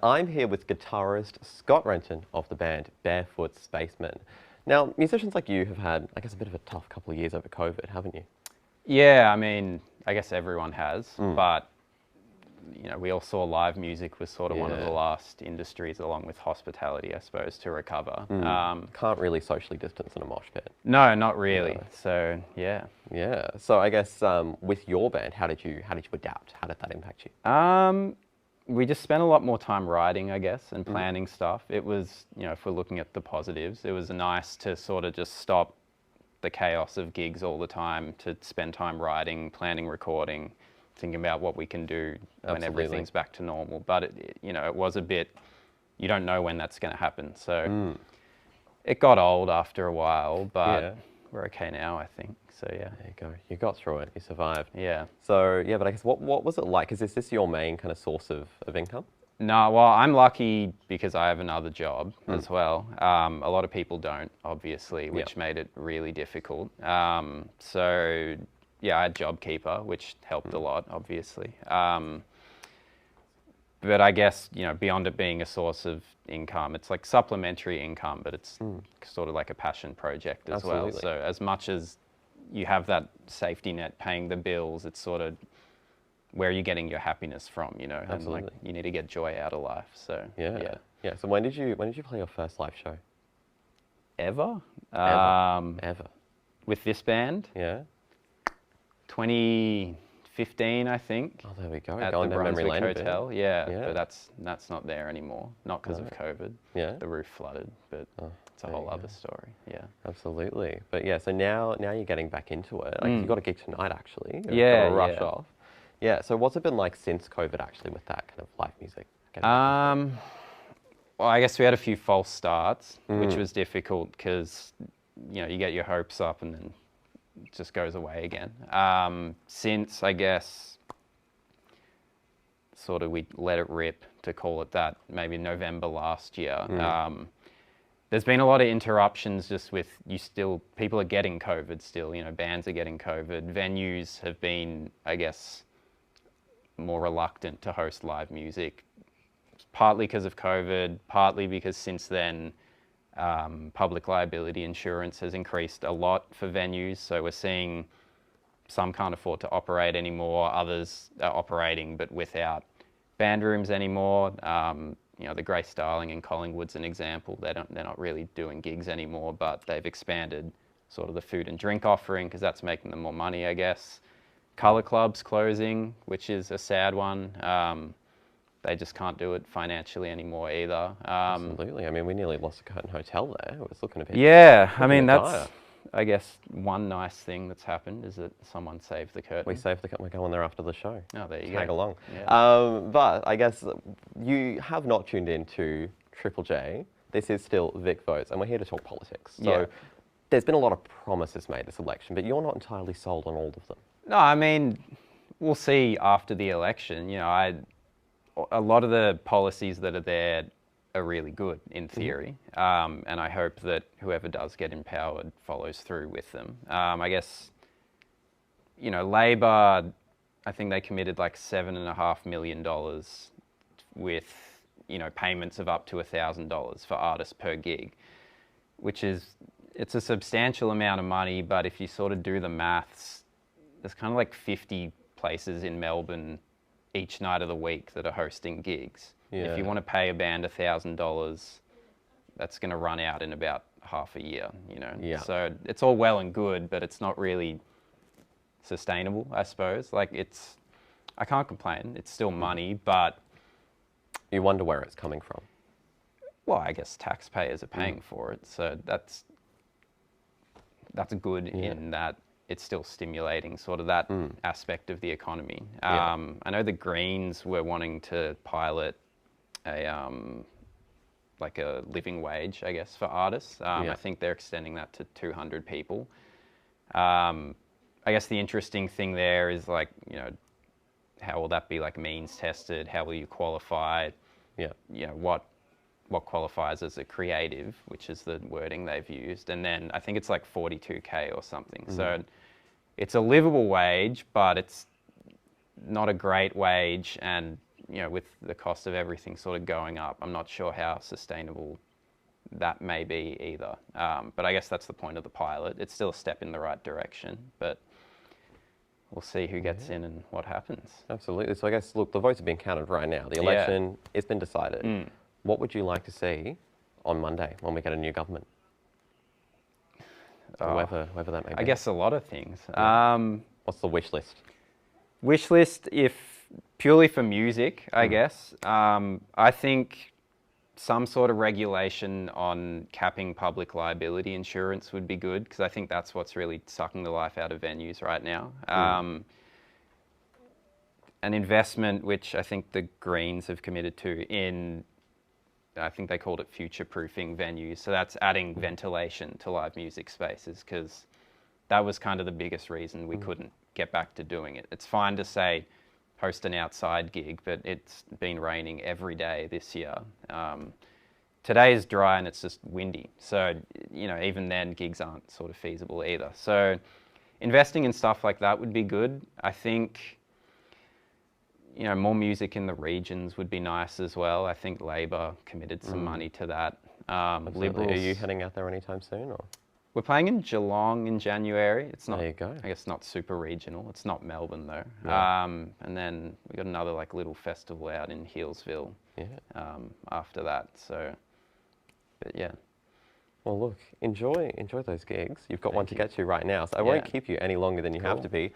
I'm here with guitarist Scott Renton of the band Barefoot Spacemen. Now, musicians like you have had, I guess, a bit of a tough couple of years over COVID, haven't you? Yeah, I mean, I guess everyone has, but you know, we all saw live music was sort of one of the last industries, along with hospitality, I suppose, to recover. Can't really socially distance in a mosh pit. No, not really. No. So yeah. Yeah. So I guess with your band, how did you adapt? How did that impact you? We just spent a lot more time writing, I guess, and planning stuff. It was, you know, if we're looking at the positives, it was nice to sort of just stop the chaos of gigs all the time, to spend time writing, planning, recording, thinking about what we can do when everything's back to normal. But you know, it was a bit, you don't know when that's going to happen. So it got old after a while, but we're okay now, I think. So yeah. There you go. You got through it. You survived. Yeah. So yeah, but I guess what was it like? Is this your main kind of source of income? No, well, I'm lucky because I have another job as well. A lot of people don't, obviously, which made it really difficult. So yeah, I had JobKeeper, which helped a lot, obviously. But I guess, you know, beyond it being a source of income, it's like supplementary income, but it's sort of like a passion project as well. So as much as you have that safety net paying the bills, it's sort of where are you getting your happiness from, you know? And like, you need to get joy out of life. So yeah. So when did you play your first live show? Ever? Ever. With this band? Yeah. 2015, I think. Oh, there we go. At Going the down memory Brunswick lane Hotel. Yeah, but that's not there anymore. Not because of COVID. Yeah. The roof flooded, but it's a whole other story. Yeah. Absolutely. But yeah, so now you're getting back into it. Like, you got a gig tonight, actually. Yeah. Got to rush off. Yeah. So what's it been like since COVID, actually, with that kind of live music? Well, I guess we had a few false starts, which was difficult because, you know, you get your hopes up and then it just goes away again. Since, I guess, sort of we let it rip, to call it that, maybe November last year, there's been a lot of interruptions just with people are getting COVID still, you know, bands are getting COVID. Venues have been, I guess, more reluctant to host live music, partly because of COVID, partly because since then, public liability insurance has increased a lot for venues. So we're seeing some can't afford to operate anymore, others are operating but without band rooms anymore. You know, the Grey Starling in Collingwood's an example. They're not really doing gigs anymore, but they've expanded sort of the food and drink offering because that's making them more money, I guess. Colour clubs closing, which is a sad one. They just can't do it financially anymore either. Absolutely. I mean, we nearly lost a Curtin Hotel there. It was looking a bit. Yeah, I mean, that's, I guess, one nice thing that's happened is that someone saved the Curtin. We saved the Curtin. We're going there after the show. Oh, there you Tag go. along. Yeah. But I guess you have not tuned into Triple J. This is still Vic Votes, and we're here to talk politics. So there's been a lot of promises made this election, but you're not entirely sold on all of them. No, I mean, we'll see after the election. You know, a lot of the policies that are there are really good in theory, and I hope that whoever does get empowered follows through with them. I guess, you know, Labor, I think they committed like $7.5 million with, you know, payments of up to $1,000 for artists per gig, which is, it's a substantial amount of money, but if you sort of do the maths, there's kind of like 50 places in Melbourne each night of the week that are hosting gigs. If you want to pay a band $1,000, that's going to run out in about half a year, you know. So it's all well and good, but it's not really sustainable, I suppose. Like, I can't complain. It's still money, but you wonder where it's coming from. Well, I guess taxpayers are paying for it, so that's good in that it's still stimulating sort of that aspect of the economy. I know the Greens were wanting to pilot like a living wage, I guess, for artists. I think they're extending that to 200 people. I guess the interesting thing there is, like, you know, how will that be like means tested? How will you qualify? You know, what qualifies as a creative, which is the wording they've used. And then I think it's like 42K or something. So it's a livable wage, but it's not a great wage. And you know, with the cost of everything sort of going up, I'm not sure how sustainable that may be either. But I guess that's the point of the pilot. It's still a step in the right direction, but we'll see who gets in and what happens. Absolutely. So I guess, look, the votes are being counted right now. The election, it's been decided. What would you like to see on Monday when we get a new government? Whoever that may be. I guess a lot of things. What's the wish list? Wish list, if purely for music, I guess. I think some sort of regulation on capping public liability insurance would be good, because I think that's what's really sucking the life out of venues right now. An investment, which I think the Greens have committed to, in, I think they called it future-proofing venues. So that's adding ventilation to live music spaces, because that was kind of the biggest reason we couldn't get back to doing it. It's fine to say host an outside gig, but it's been raining every day this year. Today is dry and it's just windy. So, you know, even then gigs aren't sort of feasible either. So investing in stuff like that would be good. I think, you know, more music in the regions would be nice as well. I think Labor committed some money to that. Liberals, are you heading out there anytime soon? Or? We're playing in Geelong in January. It's not, there you go. I guess, not super regional. It's not Melbourne though. Yeah. And then we got another like little festival out in Healesville. After that. So, but yeah. Well, look, enjoy those gigs. You've got one to get to right now, so I won't keep you any longer than you have to be.